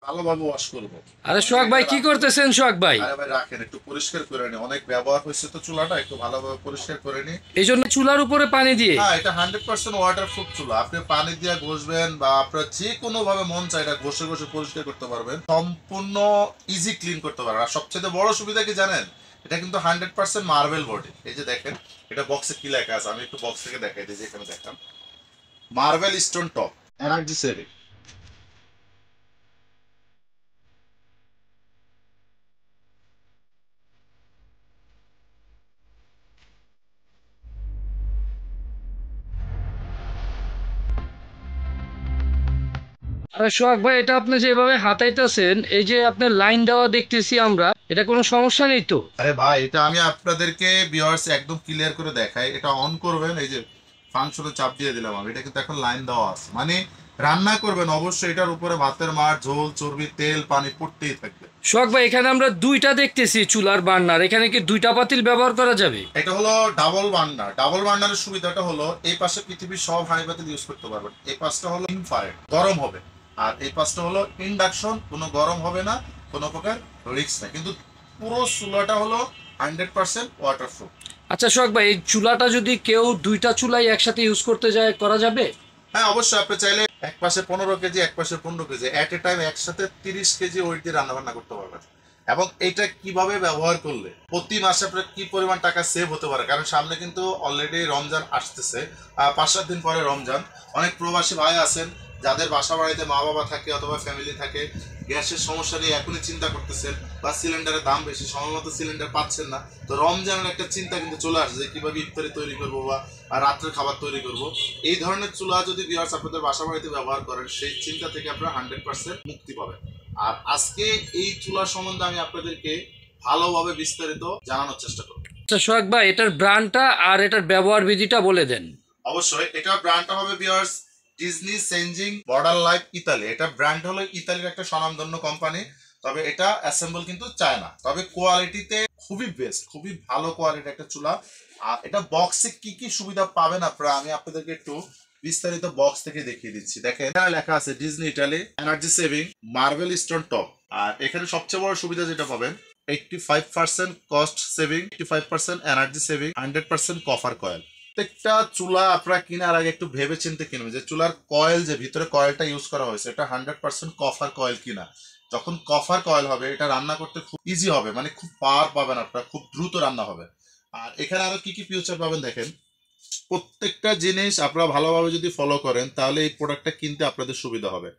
ভালোভাবে ওয়াশ করব। আরে সোহাগ ভাই কি করতেছেন সোহাগ ভাই? আরে ভাই রাখেন, একটু পরিষ্কার করে নি, অনেক ব্যবহার হয়েছে তো চুলাটা, একটু ভালোভাবে পরিষ্কার করে নি। এই জন্য চুলার উপরে পানি দিয়ে? হ্যাঁ, এটা 100% ওয়াটারপ্রুফ চুলা। আপনি পানি দিয়ে ঘষবেন বা আপনার যে কোনো ভাবে মন চায় এটা ঘষে ঘষে পরিষ্কার করতে পারবেন, সম্পূর্ণ ইজি ক্লিন করতে পারবেন। আর সবচেয়ে বড় সুবিধা কি জানেন? এটা কিন্তু 100% মার্বেল বডি। এই যে দেখেন, এটা বক্সে কি লেখা আছে, আমি একটু বক্স থেকে দেখাই দিই। এখানে দেখেন marble stone top, energy saving. আরে সোহাগ ভাই, এটা আপনি যেভাবে হাতাইতেছেন, এই যে আপনার লাইন দেওয়া দেখতেছি আমরা, এটা কোনো সমস্যা নেই তো? আরে ভাই, এটা আমি আপনাদেরকে ভিউয়ার্স একদম ক্লিয়ার করে দেখাই। এটা অন করবেন, এই যে ফাংশনে চাপ দিয়ে দিলাম আমি, এটা কিন্তু এখন লাইন দেওয়া আছে। মানে রান্না করবেন অবশ্যই এটার উপরে ভাতের মার, ঝোল, চর্বি, তেল, পানি পড়তেই থাকবে। সোহাগ ভাই, এখানে আমরা দুইটা দেখতেছি চুলার বার্নার, এখানে কি দুইটা পাতিল ব্যবহার করা যাবে? এটা হলো ডাবল বার্নার। ডাবল বার্নারের সুবিধাটা হলো এই পাশে পৃথিবীর সব হাঁড়ি পাতিল ইউজ করতে পারবেন। এই পাশটা হলো ইনফ্রারেড, গরম হবে। আর এই পাশটা হলো ইন্ডাকশন, কোনো গরম হবে না, কোনো প্রকার রিস্ক নাই। কিন্তু পুরো চুলাটা হলো 100% ওয়াটারপ্রুফ। আচ্ছা সোহাগ ভাই, এই চুলাটা যদি কেউ দুইটা চুলাই একসাথে ইউজ করতে যায়, করা যাবে? হ্যাঁ অবশ্যই, আপনি চাইলে এক পাশে 15 কেজি, এক পাশে 15 কেজি, এট এ টাইম একসাথে 30 কেজি ওয়েট দিয়ে রান্না বান্না করতে পারবেন। এবং এটা কিভাবে ব্যবহার করলে প্রতি মাসে আপনার কি পরিমাণ টাকা সেভ হতে পারে, কারণ সামনে কিন্তু অলরেডি রমজান আসতেছে। 5-7 দিন পরে রমজান। অনেক প্রবাসী ভাই আছেন যাদের বাসা বাড়িতে মা বাবা থাকে অথবা ফ্যামিলি থাকে, গ্যাসের সমস্যা নিয়ে এখনই চিন্তা করতেছেন, বা সিলিন্ডারের দাম বেশি, সময় মতো সিলিন্ডার পাচ্ছেন না। তো রমজানের একটা চিন্তা কিন্তু চলে আসছে যে কিভাবে ইফতারি তৈরি করবো বা রাত্রের খাবার তৈরি করব। এই ধরনের চুলা যদি ভিউয়ার্স আপনাদের বাসা বাড়িতে ব্যবহার করেন, সেই চিন্তা থেকে আপনারা 100% মুক্তি পাবেন। আর আজকে এই চুলা সম্বন্ধে আমি আপনাদেরকে ভালোভাবে বিস্তারিত জানানোর চেষ্টা করব। আচ্ছা সোহাগ ভাই, এটার ব্র্যান্ডটা আর এটার ব্যবহার বিধিটা বলে দেন। অবশ্যই, এটা ব্র্যান্ডটা হবে viewers Disney changing modern life Italy. এটা ব্র্যান্ড হলো ইতালির একটা স্বনামধন্য কোম্পানি। তবে এটা অ্যাসেম্বল কিন্তু চায় না, তবে কোয়ালিটিতে খুবই বেস্ট, খুবই ভালো কোয়ালিটির একটা চুলা। আর এটা বক্সে কি কি সুবিধা পাবেন আপনারা, আমি আপনাদেরকে একটু বিস্তারিত বক্স থেকে দেখিয়ে দিচ্ছি। দেখেন এখানে লেখা আছে Disney Italy, energy saving, marble stone top. আর এখানে সবচেয়ে বড় সুবিধা যেটা পাবেন, 85% cost saving, 85% energy saving, 100% copper coil. প্রত্যেকটা চুলা আপনারা কেনার আগে একটু ভেবে চিন্তে কিনবেন যে চুলার কয়েল, যে ভিতরে কয়েলটা ইউজ করা হয়েছে, এটা 100% কপার কয়েল কিনা। যখন কপার কয়েল হবে, এটা রান্না করতে খুব ইজি হবে, মানে খুব পাওয়ার পাবেন আপনারা, খুব দ্রুত রান্না হবে। আর এখানে আরো কি কি ফিউচার পাবেন দেখেন। প্রত্যেকটা জিনিস আপনারা ভালোভাবে যদি ফলো করেন তাহলে এই প্রোডাক্টটা কিনতে আপনাদের সুবিধা হবে।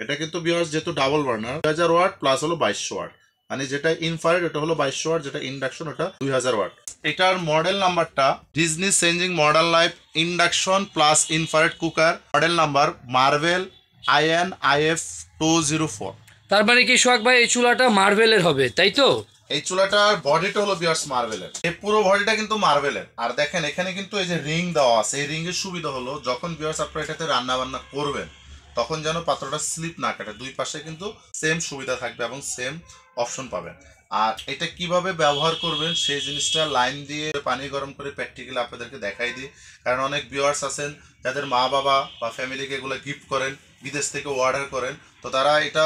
এটা কিন্তু ভিউয়ার্স যেহেতু ডাবল বার্নার, 2000 ওয়াট প্লাস হলো 2200 ওয়াট। মানে যেটা ইনফ্রারেড এটা হলো 2200 ওয়াট, যেটা ইন্ডাকশন ওটা 2000 ওয়াট। এটার মডেল নাম্বারটা Disney changing modern life induction plus infrared cooker, model number marble INIF 204। তার মানে কি সোহাগ ভাই, এই চুলাটা মার্বেলের হবে, তাই তো? এই চুলাটার বডিটা হলো বিয়ার্স মার্বেলের, এই পুরো বডিটা কিন্তু মার্বেলের। আর দেখেন এখানে কিন্তু এই যে রিং দেওয়া আছে, এই রিং এর সুবিধা হলো যখন বিয়ার্স আপনারা এটাতে রান্না বান্না করবেন তখন যেন পাত্রটা স্লিপ না কাটে। দুই পাশে কিন্তু সেম সুবিধা থাকবে এবং সেম অপশন পাবেন। আর এটা কিভাবে ব্যবহার করবেন সেই জিনিসটা লাইন দিয়ে পানি গরম করে প্র্যাকটিক্যালি আপনাদেরকে দেখাই দিই। কারণ অনেক ভিউয়ার্স আছেন যাদের মা বাবা বা ফ্যামিলিকে এগুলো গিফট করেন, বিদেশ থেকে অর্ডার করেন, তো তারা এটা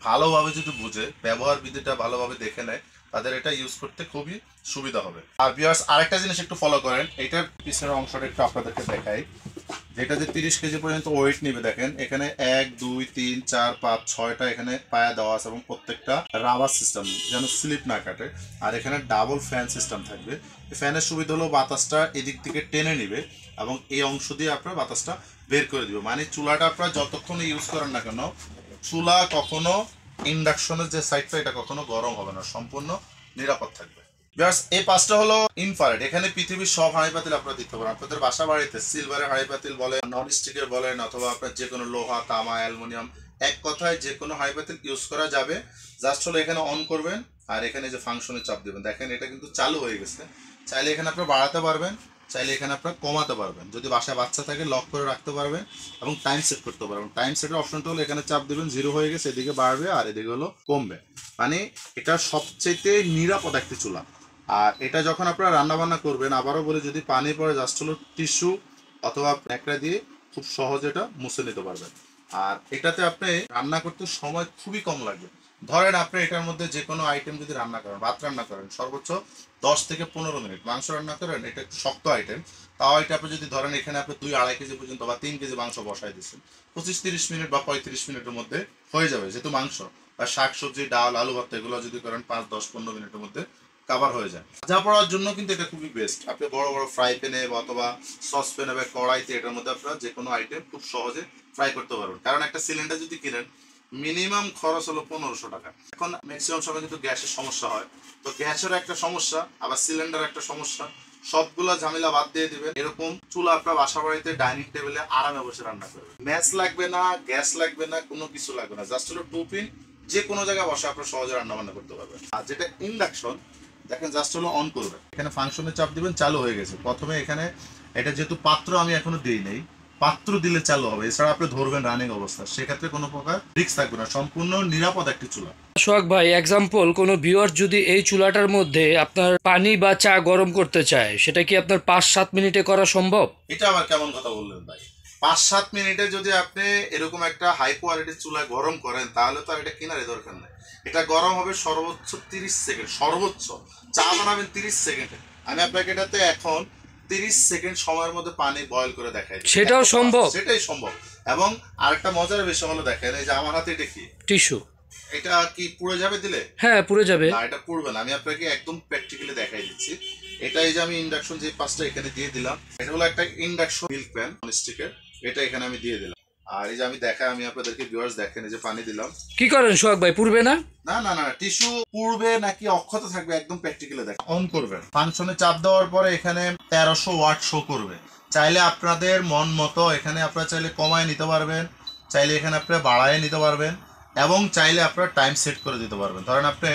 ভালোভাবে যদি বুঝে, ব্যবহার বিধিটা ভালোভাবে দেখে নেয়, তাদের এটা ইউজ করতে খুবই সুবিধা হবে। আর ভিউয়ার্স আরেকটা জিনিস একটু ফলো করেন, এটার পিছনের অংশটা একটু আপনাদেরকে দেখাই, যেটা যে 30 কেজি পর্যন্ত ওয়েট নিবে। দেখেন এখানে 1 2 3 4 5 6টা এখানে পায়া দেওয়া আছে এবং প্রত্যেকটা রাবার সিস্টেম যেন স্লিপ না কাটে। আর এখানে ডাবল ফ্যান সিস্টেম থাকবে। ফ্যানের সুবিধা হলো বাতাসটা এদিক থেকে টেনে নিবে এবং এই অংশ দিয়ে আপনার বাতাসটা বের করে দিবে। মানে চুলাটা আপনারা যতক্ষণ ইউজ করেন না কেন, চুলা কখনো ইন্ডাকশনের যে সাইডটা এটা কখনো গরম হবে না, সম্পূর্ণ নিরাপদ থাকবে। ভিউয়ার্স এই পাঁচটা হলো ইনফ্রারেড। এখানে পৃথিবীর সব হাঁড়ি পাতিল আপনারা দিতে পারেন। আপনাদের বাসা বাড়িতে সিলভারের হাঁড়ি পাতিল বলেন, নন স্টিকের বলেন, অথবা আপনার যে কোনো লোহা, তামা, অ্যালুমিনিয়াম, এক কথায় যে কোনো হাঁড়ি পাতিল ইউজ করা যাবে। জাস্ট হলো এখানে অন করবেন আর এখানে যে ফাংশনে চাপ দেবেন, দেখেন এটা কিন্তু চালু হয়ে গেছে। চাইলে এখানে আপনারা বাড়াতে পারবেন, চাইলে এখানে আপনারা কমাতে পারবেন। যদি বাসায় বাচ্চা থাকে লক করে রাখতে পারবেন এবং টাইম সেট করতে পারবেন। টাইম সেটের অপশনটা হলো এখানে চাপ দেবেন, 0 হয়ে গেছে, এদিকে বাড়বে আর এদিকে হলো কমবে। মানে এটা সবচেয়ে নিরাপদ একটি চুলা। আর এটা যখন আপনারা রান্না বান্না করবেন, আবারও বলে, যদি পানি পড়ে জাস্ট হলো টিস্যু অথবা ন্যাকড়া দিয়ে খুব সহজে এটা মুছে নিতে পারবেন। আর এটাতে আপনি রান্না করতে সময় খুবই কম লাগবে। ধরেন আপনি এটার মধ্যে যে কোনো আইটেম যদি রান্না করেন, ভাত রান্না করেন সর্বোচ্চ 10 থেকে 15 মিনিট, মাংস রান্না করেন এটা একটু শক্ত আইটেম, তাও এটা আপনি যদি ধরেন এখানে আপনি 2-2.5 কেজি পর্যন্ত বা 3 কেজি মাংস বসাই দিচ্ছেন, 25-30 মিনিট বা 35 মিনিটের মধ্যে হয়ে যাবে। যেহেতু মাংস বা শাক সবজি ডাল আলু ভর্তা এগুলো যদি করেন 5-10-15 মিনিটের মধ্যে কাভার হয়ে যায়। ভাজা পড়ার জন্য কিন্তু এটা খুবই বেস্ট। আপনি বড় বড় ফ্রাই প্যানে অথবা সস প্যানে বা কড়াইতে এটার মধ্যে আপনারা যে কোনো আইটেম খুব সহজে ফ্রাই করতে পারবেন। কারণ একটা সিলিন্ডার যদি কিনেন মিনিমাম খরচ হলো 1500 টাকা। এখন ম্যাক্সিমাম সময় কিন্তু গ্যাসের সমস্যা হয়, তো গ্যাসের একটা সমস্যা আবার সিলিন্ডার একটা সমস্যা, সবগুলা ঝামেলা বাদ দিয়ে দিবেন। এরকম চুলা আপনার বাসা বাড়িতে ডাইনিং টেবিলে আরামে বসে রান্না করবেন। ম্যাচ লাগবে না, গ্যাস লাগবে না, কোনো কিছু লাগবে না, জাস্ট হলো 2 পিন, যে কোনো জায়গায় বসে আপনার সহজে রান্না বান্না করতে পারবেন। আর যেটা ইন্ডাকশন দেখেন জাস্ট হলো অন করবেন, এখানে ফাংশনে চাপ দিবেন, চালু হয়ে গেছে। প্রথমে এখানে এটা যেহেতু পাত্র আমি এখনো দিই নেই, পাত্র দিলে চালু হবে, এছাড়া আপনি ধরবেন রানিং অবস্থা, সেক্ষেত্রে কোনো প্রকার রিস্ক থাকবে না, সম্পূর্ণ নিরাপদ একটি চুলা। সোহাগ ভাই, এক্সাম্পল কোনো ভিউয়ার যদি এই চুলাটার মধ্যে আপনার পানি বা চা গরম করতে চায়, সেটা কি আপনার 5-7 মিনিটে করা সম্ভব? এটা আবার কেমন কথা বললেন ভাই? 5-7 মিনিটে যদি আপনি এরকম একটা হাই কোয়ালিটির চুলা গরম করেন তাহলে তো আর এটা কেনারই দরকার নেই। এটা গরম হবে সর্বোচ্চ 30 সেকেন্ড, সর্বোচ্চ চা বানাবেন 30 সেকেন্ডে। আমি আপনাকে এটাতে এখন 30 সেকেন্ড সময়ের মধ্যে পানি বয়ল করে দেখাই, সেটাও সম্ভব? সেটাই সম্ভব। এবং আরেকটা মজার বিষয় হলো দেখেন, এই যে আমার হাতে এটা কি, টিস্যু। এটা কি পুড়ে যাবে দিলে? হ্যাঁ, পুড়ে যাবে। না, এটা পুড়বে না, আমি আপনাকে একদম প্র্যাকটিক্যালি দেখাই দিচ্ছি। এটা এই যে আমি ইন্ডাকশন যে পাঁচটা এখানে দিয়ে দিলাম, এটা হলো একটা ইন্ডাকশন মিল্ক প্যান ননস্টিকের, এটা এখানে আমি দিয়ে দিলাম। আর এই যে আমি দেখাই, আমি আপনাদেরকে ভিউয়ার্স দেখেন, এই যে পানি দিলাম। কি করেন সোহাগ ভাই, পুড়বে না? না না না, টিস্যু পুড়বে নাকি অক্ষত থাকবে একদম প্র্যাকটিক্যালি দেখেন। অন করবেন, ফাংশনে চাপ দেওয়ার পরে এখানে 1300 ওয়াট শো করবে। চাইলে আপনাদের মন মতো এখানে আপনারা চাইলে কমায় নিতে পারবেন, চাইলে এখানে আপনারা বাড়ায় নিতে পারবেন, এবং চাইলে আপনারা টাইম সেট করে দিতে পারবেন। ধরেন আপনি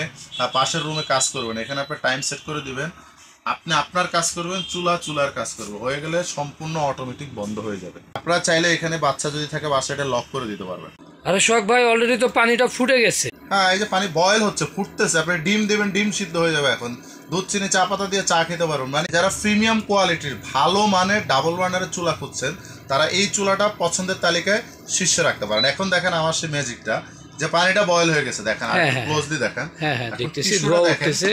পাশের রুমে কাজ করবেন, এখানে আপনার টাইম সেট করে দিবেন, আপনি আপনার কাজ করবেন, চুলার কাজ করবে, হয়ে গেলে সম্পূর্ণ অটোমেটিক বন্ধ হয়ে যাবে। আপনারা চাইলে এখানে বাচ্চা যদি থাকে বাচ্চাটা লক করে দিতে পারবেন। আরে সোহাগ ভাই, অলরেডি তো পানিটা ফুটে গেছে। হ্যাঁ, এই যে পানি বয়েল হচ্ছে, ফুটতেছে, আপনি ডিম দেবেন, ডিম সিদ্ধ হয়ে যাবে। এখন দুধ চিনি চা পাতা দিয়ে চা খেতে পারবেন। মানে যারা প্রিমিয়াম কোয়ালিটির ভালো মানের ডাবল বার্নারের চুলা খুঁজছেন তারা এই চুলাটা পছন্দের তালিকায় শীর্ষে রাখতে পারেন। এখন দেখেন আমার সেই ম্যাজিকটা, যে পানিটা বয়েল হয়ে গেছে, দেখেন ক্লোজলি দেখেন। হ্যাঁ হ্যাঁ, দেখতেছি, ধোয়া উঠতেছে।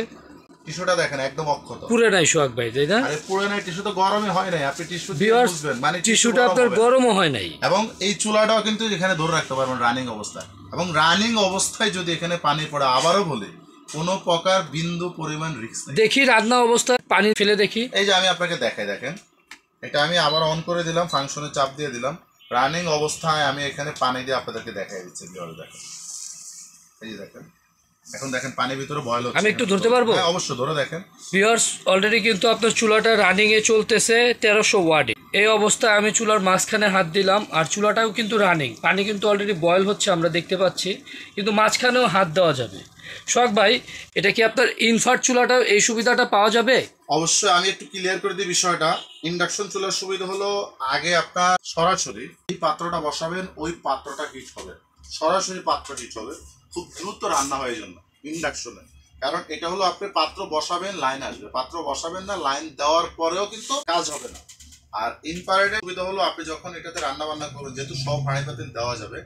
টিস্যুটা দেখেন একদম অক্ষত, পুরে নাই সোহাগ ভাই, তাই না? আরে পুরো নাই, টিস্যু তো গরমই হয় নাই, আপনি টিস্যু দিয়ে ভিউয়ার্স, বুঝবেন মানে টিস্যুটা আপনার গরমও হয় নাই। এবং এই চুলাটাও কিন্তু এখানে ধরে রাখতে পারবেন রানিং অবস্থায়। এবং রানিং অবস্থায় যদি এখানে পানি পড়ে, আবারও বলি, কোনো প্রকার বিন্দু পরিমাণ রিস্ক নেই। দেখি রান্না অবস্থায় পানি ফেলে দেখি। এই যে আমি আপনাকে দেখাই, দেখেন এটা আমি আবার অন করে দিলাম, ফাংশনে চাপ দিয়ে দিলাম, রানিং অবস্থায় আমি এখানে পানি দিয়ে আপনাদেরকে দেখাই দিচ্ছি। দেখেন, এই যে দেখেন, এখন দেখেন পানির ভিতরে বয়েল হচ্ছে। আমি একটু ধরতে পারবো? হ্যাঁ অবশ্যই, ধরে দেখেন। ভিউয়ার্স, অলরেডি কিন্তু আপনার চুলাটা রানিং এ চলতেছে 1300 ওয়াটে। এই অবস্থায় আমি চুলার মাঝখানে হাত দিলাম, আর চুলাটাও কিন্তু রানিং, পানি কিন্তু অলরেডি বয়েল হচ্ছে আমরা দেখতে পাচ্ছি, কিন্তু মাঝখানেও হাত দেওয়া যাবে। সোহাগ ভাই, এটা কি আপনার ইনভার্ট চুলাটাও এই সুবিধাটা পাওয়া যাবে? অবশ্যই, আমি একটু ক্লিয়ার করে দিই বিষয়টা। ইন্ডাকশন চুলার সুবিধা হলো, আগে আপনার সরাসরি এই পাত্রটা বসাবেন, ওই পাত্রটা হিট হবে, সরাসরি পাত্র হিট হবে, খুব দ্রুত রান্না হয় জন্য ইন্ডাকশনে। কারণ এটা হলো আপনি পাত্র বসাবেন, লাইন আসবে, পাত্র বসাবেন না, লাইন দেওয়ার পরেও কিন্তু কাজ হবে না। আর ইনফ্রারেডের সুবিধা হলো, আপনি যখন এটাতে রান্না বান্না করবেন, যেহেতু সব হাঁড়ি পাতিল দেওয়া যাবে,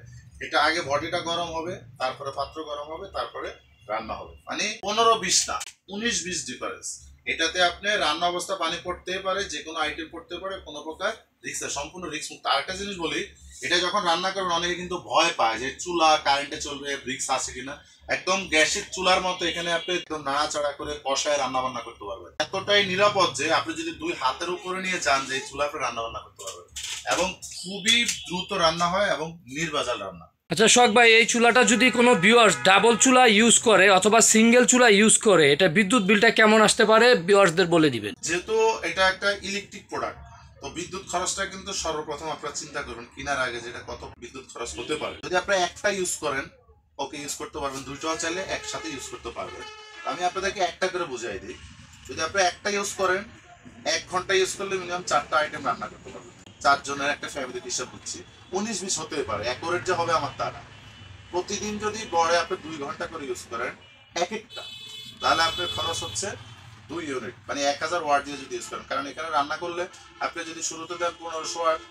এটা আগে বডিটা গরম হবে, তারপরে পাত্র গরম হবে, তারপরে রান্না হবে। মানে 15-20 না, 19-20 ডিফারেন্স। এটাতে আপনি রান্না অবস্থা পানি পড়তেই পারে, যে কোনো আইটেম পড়তে পারে, কোনো প্রকার রিস্ক, সম্পূর্ণ রিস্ক মুক্ত। আরেকটা জিনিস বলি, এটা যখন রান্না করবেন অনেকে কিন্তু ভয় পায় যে চুলা কারেন্টে চলবে, রিস্ক আছে কিনা। একদম গ্যাসের চুলার মতো এখানে আপনি একদম নাড়াচাড়া করে কষায় রান্না বান্না করতে পারবেন। এতটাই নিরাপদ যে আপনি যদি 2 হাতের উপরে নিয়ে চান যে এই চুলা আপনি রান্না বান্না করতে পারবেন, এবং খুবই দ্রুত রান্না হয় এবং নির্ভেজাল রান্না। আচ্ছা সোহাগ ভাই, এই চুলাটা যদি কোনো ভিউয়ার্স ডাবল চুলা ইউজ করে অথবা সিঙ্গেল চুলা ইউজ করে, এটা বিদ্যুৎ বিলটা কেমন আসতে পারে ভিউয়ার্সদের বলে দিবেন। যেহেতু এটা একটা ইলেকট্রিক প্রোডাক্ট, তো বিদ্যুৎ খরচটা কিন্তু সর্বপ্রথম আপনারা চিন্তা করুন কেনার আগে, যেটা কত বিদ্যুৎ খরচ হতে পারে। যদি আপনারা একটা ইউজ করেন, ওকে ইউজ করতে পারবেন, দুইটাও চাইলে একসাথে ইউজ করতে পারবেন। আমি আপনাদেরকে একটা করে বুঝাই দিই। যদি আপনি একটা ইউজ করেন, 1 ঘন্টা ইউজ করলে মিনিমাম 4টা আইটেম রান্না করতে পারবেন। 4 জনের একটা ফ্যামিলি হিসাব করছি, 19-20 হতে পারে, অ্যাকুরেট যে হবে আমার তা না। প্রতিদিন যদি গড়ে আপনি 2 ঘন্টা করে ইউজ করেন এক একটা, তাহলে আপনার খরচ হচ্ছে 2 ইউনিট, মানে 1000 ওয়াট দিয়ে যদি ইউজ করেন, কারণ এখানে রান্না করলে আপনি যদি শুরুতে দেন 1500 ওয়াট,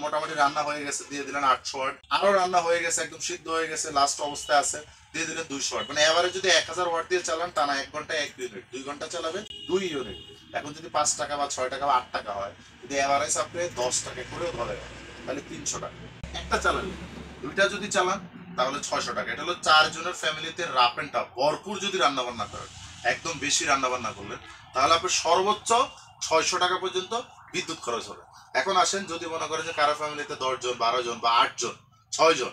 মোটামুটি রান্না হয়ে গেছে দিয়ে দিলেন 800 ওয়াট, আরো রান্না হয়ে গেছে একদম সিদ্ধ হয়ে গেছে লাস্ট অবস্থায় আছে দিয়ে দিলেন 200 ওয়াট, মানে এভারেজ যদি 1000 ওয়াট দিয়ে চালান টানা 1 ঘন্টায় 1 ইউনিট, 2 ঘন্টা চালাবেন 2 ইউনিট। এখন যদি 5 টাকা বা 6 টাকা বা 8 টাকা হয়, যদি এভারেজ আপনি 10 টাকা করেও ধরে তাহলে 300 টাকা একটা চালালেন। দুইটা যদি চালান তাহলে 600 টাকা। এটা হলো 4 জনের ফ্যামিলিতে রাপ এন্ড টাপ ভরপুর যদি রান্না বান্না করেন, একদম বেশি রান্না বান্না করলেন, তাহলে আপনার সর্বোচ্চ 600 টাকা পর্যন্ত বিদ্যুৎ খরচ হবে। এখন আসেন যদি মনে করেন যে কারো ফ্যামিলিতে 10 জন 12 জন বা 8 জন 6 জন,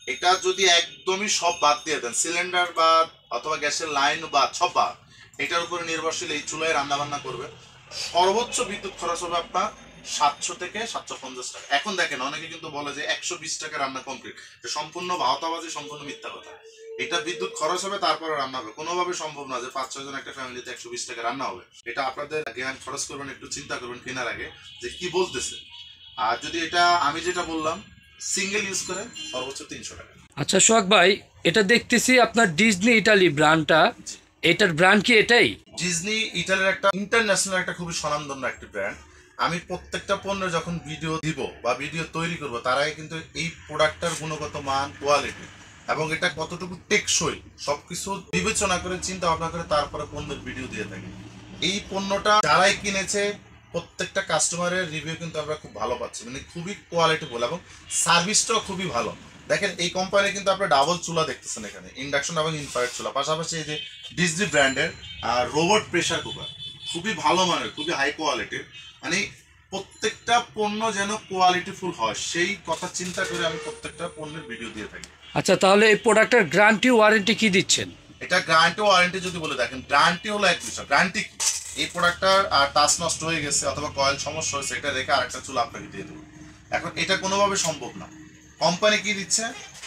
এটা যদি একদমই সব বাদ দিয়ে দেন, সিলিন্ডার বাদ অথবা গ্যাসের লাইন বাদ, সব বাদ, এটার উপরে নির্ভরশীল এই চুলায় রান্না বান্না করবে, সর্বোচ্চ বিদ্যুৎ খরচ হবে আপনার 700 থেকে 750 টাকা। এখন দেখেন অনেকে কিন্তু বলে যে 120 টাকা রান্না কমপ্লিট, এটা সম্পূর্ণ ভাওতাবাজি, সম্পূর্ণ মিথ্যা কথা। এটা বিদ্যুৎ খরচ হবে তারপরে রান্না হবে, কোনোভাবে সম্ভব না যে 5-6 জন একটা ফ্যামিলিতে 120 টাকা রান্না হবে। এটা আপনাদের জ্ঞান খরচ করবেন, একটু চিন্তা করবেন কেনার আগে যে কি বলতেছে। আর যদি এটা আমি যেটা বললাম সিঙ্গেল ইউজ করে সর্বোচ্চ 300 টাকা। আচ্ছা সোহাগ ভাই, এটা দেখতেছি আপনার ডিজনি ইটালি ব্র্যান্ডটা, এটার ব্র্যান্ড কি এটাই? ডিজনি ইটালির একটা ইন্টারন্যাশনাল একটা খুবই স্বনামধন্য একটা ব্র্যান্ড। আমি প্রত্যেকটা পণ্যের যখন ভিডিও দিব বা ভিডিও তৈরি করব, তার আগে কিন্তু এই প্রোডাক্টটার গুণগত মান, কোয়ালিটি এবং এটা কতটুকু টেকসই সবকিছু বিবেচনা করে চিন্তা ভাবনা করে তারপরে পণ্যের ভিডিও দিয়ে থাকি। এই পণ্যটা যারাই কিনেছে প্রত্যেকটা কাস্টমারের রিভিউ কিন্তু আমরা খুব ভালো পাচ্ছি, মানে খুবই কোয়ালিটিফুল এবং সার্ভিসটাও খুবই ভালো। দেখেন এই কোম্পানি কিন্তু আপনি ডাবল চুলা দেখতেছেন এখানে, ইন্ডাকশন এবং ইনফ্রারেড চুলা, পাশাপাশি এই যে ডিজনি ব্র্যান্ডের রোবট প্রেসার কুকার, খুবই ভালো মানের, খুবই হাই কোয়ালিটির। মানে প্রত্যেকটা পণ্য যেন কোয়ালিটিফুল হয় সেই কথা চিন্তা করে আমি প্রত্যেকটা পণ্যের ভিডিও দিয়ে থাকি। আচ্ছা, তাহলে এই প্রোডাক্টের গ্যারান্টি ওয়ারেন্টি কি দিচ্ছেন? এটা গ্যারান্টি ওয়ারেন্টি যদি বলে দেখেন, গ্যারান্টি হলো এক বিষয়। গ্যারান্টি কি, এই প্রোডাক্টটার টাচ নষ্ট হয়ে গেছে অথবা কয়েল সমস্যা হয়েছে, এটা রেখে আরেকটা চুলা আপনাকে দিয়ে দেবো। এখন এটা কোনোভাবে সম্ভব না। কোম্পানি কি দিচ্ছে,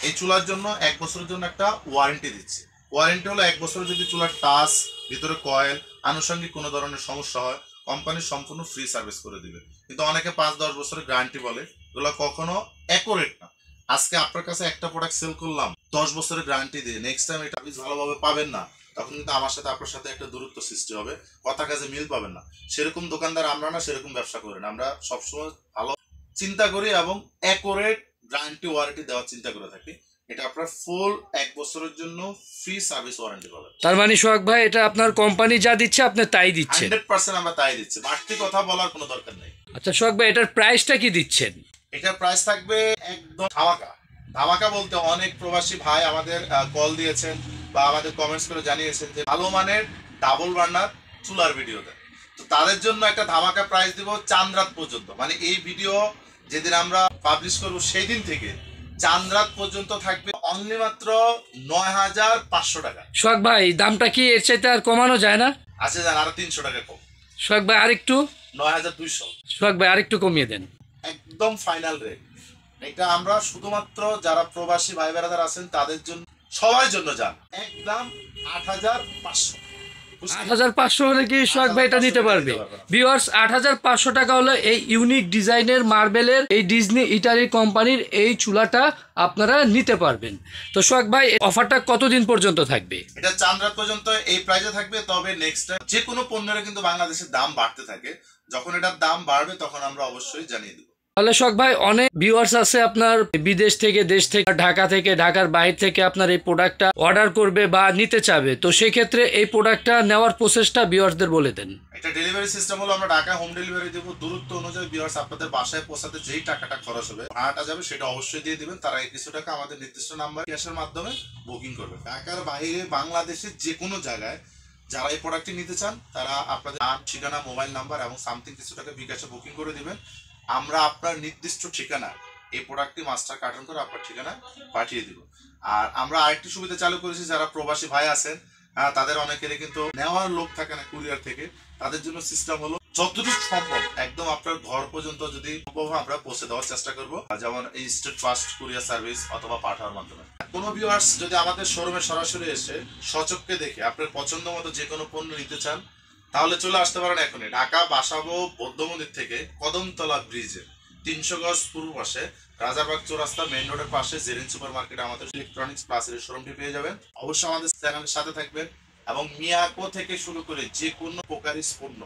এই চুলার জন্য 1 বছরের জন্য একটা ওয়ারেন্টি দিচ্ছে। ওয়ারেন্টি হলো 1 বছরের যদি চুলার টাচ, ভিতরে কয়েল, আনুষঙ্গিক কোনো ধরনের সমস্যা হয়, কোম্পানি সম্পূর্ণ ফ্রি সার্ভিস করে দিবে। কিন্তু অনেকে 5-10 বছরের গ্যারান্টি বলে, এগুলো কখনো অ্যাকুরেট না। আজকে আপনার কাছে একটা প্রোডাক্ট সেল করলাম 10 বছরের গ্যারান্টি দিয়ে, নেক্সট টাইম এটা আপনি ভালোভাবে পাবেন না, তখন কিন্তু আমার সাথে আপনার সাথে একটা দূরত্ব সৃষ্টি হবে, কথা কাজে মিল পাবেন না। সেরকম দোকানদার আমরা না, সেরকম ব্যবসা করি না। আমরা সবসময় ভালো চিন্তা করি এবং অ্যাকুরেট গ্যারান্টি ওয়ারেন্টি দেওয়ার চিন্তা করে থাকি। এটা আপনার ফুল 1 বছরের জন্য ফ্রি সার্ভিস ওয়ারেন্টি পাবেন। তার মানে সোহাগ ভাই, এটা আপনার কোম্পানি যা দিচ্ছে আপনি তাই দিচ্ছেন? 100% আমরা তাই দিচ্ছি, বাড়তি কথা বলার কোনো দরকার নেই। আচ্ছা সোহাগ ভাই, এটার প্রাইসটা কি দিচ্ছেন? এটার প্রাইস থাকবে একদম ধামাকা। ধামাকা বলতে অনেক প্রবাসী ভাই আমাদের কল দিয়েছেন বা আমাদের কমেন্টস করে জানিয়েছেন যে ভালো মানের ডাবল বার্নার চুলার ভিডিও দেন, তো তাদের জন্য একটা ধামাকা প্রাইস দিব চাঁদ রাত পর্যন্ত। মানে এই ভিডিও যেদিন আমরা পাবলিশ করব সেই দিন থেকে চাঁদ রাত পর্যন্ত থাকবে অনলি মাত্র 9500 টাকা। সোহাগ ভাই, দামটা কি এর চাইতে আর কমানো যায় না? আছে জান, আরো 300 টাকা কম। সোহাগ ভাই আরেকটু, 9200। সোহাগ ভাই আরেকটু কমিয়ে দেন। একদম ফাইনাল রেট। এটা আমরা শুধুমাত্র যারা প্রবাসী ভাই বেড়াদার আছেন তাদের জন্য, সবার জন্য যান, একদম 8500। 8500 হলে কি সোহাগ ভাই এটা নিতে পারবে? ভিউয়ার্স, 8500 টাকা হলো এই ইউনিক ডিজাইনের মার্বেলের এই ডিজনি ইটালি কোম্পানির এই চুলাটা আপনারা নিতে পারবেন। তো সোহাগ ভাই, অফারটা কতদিন পর্যন্ত থাকবে? এটা চাঁদ রাত পর্যন্ত এই প্রাইসে থাকবে, তবে নেক্সট টাইম যে কোনো পণ্যের কিন্তু বাংলাদেশের দাম বাড়তে থাকে, যখন এটার দাম বাড়বে তখন আমরা অবশ্যই জানিয়ে দেবো। তাহলে সোহাগ ভাই, অনেক ভিউয়ার্স আছে আপনার বিদেশ থেকে, দেশ থেকে, ঢাকা থেকে, ঢাকার বাইরে থেকে আপনার এই প্রোডাক্টটা অর্ডার করবে বা নিতে চাবে, তো সেই ক্ষেত্রে এই প্রোডাক্টটা নেওয়ার প্রসেসটা ভিউয়ার্সদের বলে দেন। এটা ডেলিভারি সিস্টেম হলো আমরা ঢাকা হোম ডেলিভারি দেবো। দূরত্ব অনুযায়ী ভিউয়ার্স আপনাদের বাসায় পৌঁছাতে যেই টাকাটা খরচ হবে, ভাড়াটা যাবে, সেটা অবশ্যই দিয়ে দিবেন। তার আগে কিছু টাকা আমাদের নির্দিষ্ট নাম্বার ক্যাশের মাধ্যমে বুকিং করবে। ঢাকার বাইরে বাংলাদেশের যে কোনো জায়গায় যারা এই প্রোডাক্টটি নিতে চান, তারা আপনাদের নাম, ঠিকানা, মোবাইল নাম্বার এবং সামথিং কিছু টাকা বিকাশে বুকিং করে দিবেন। আমরা আপনার নির্দিষ্ট ঠিকানা এই প্রোডাক্টটি মাস্টার কার্টন করে আপনার ঠিকানা পাঠিয়ে দিব। আর আমরা আরেকটি সুবিধা চালু করেছি, যারা প্রবাসী ভাই আছেন তাদের অনেকেরই কিন্তু নেওয়ার লোক থাকে না কুরিয়ার থেকে, তাদের জন্য সিস্টেম হলো যতটুকু সম্ভব একদম আপনার ঘর পর্যন্ত যদি সম্ভব আমরা পৌঁছে দেওয়ার চেষ্টা করব, যেমন এই স্টেট ফাস্ট কুরিয়ার সার্ভিস অথবা পাঠানোর মাধ্যমে। কোনো ভিউয়ার্স যদি আমাদের শোরুমে সরাসরি এসে সচক্ষে দেখে আপনার পছন্দ মতো যে কোনো পণ্য নিতে চান, তাহলে চলে আসতে পারেন এখনই ঢাকা বাসাবো বৌদ্ধ মন্দির থেকে কদমতলা ব্রিজে 300 গজ পূর্ব পাশে রাজারবাগ চৌরাস্তা মেইন রোডের পাশে জেরিন সুপার মার্কেটে আমাদের ইলেকট্রনিক্স প্লাসের শোরুমটি পেয়ে যাবেন। অবশ্যই আমাদের চ্যানেলের সাথে থাকবেন এবং মিয়াকো থেকে শুরু করে যে কোনো পোকারিস পণ্য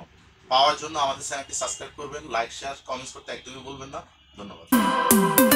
পাওয়ার জন্য আমাদের চ্যানেলটি সাবস্ক্রাইব করবেন, লাইক শেয়ার কমেন্টস করতে একদমই বলবেন না। ধন্যবাদ।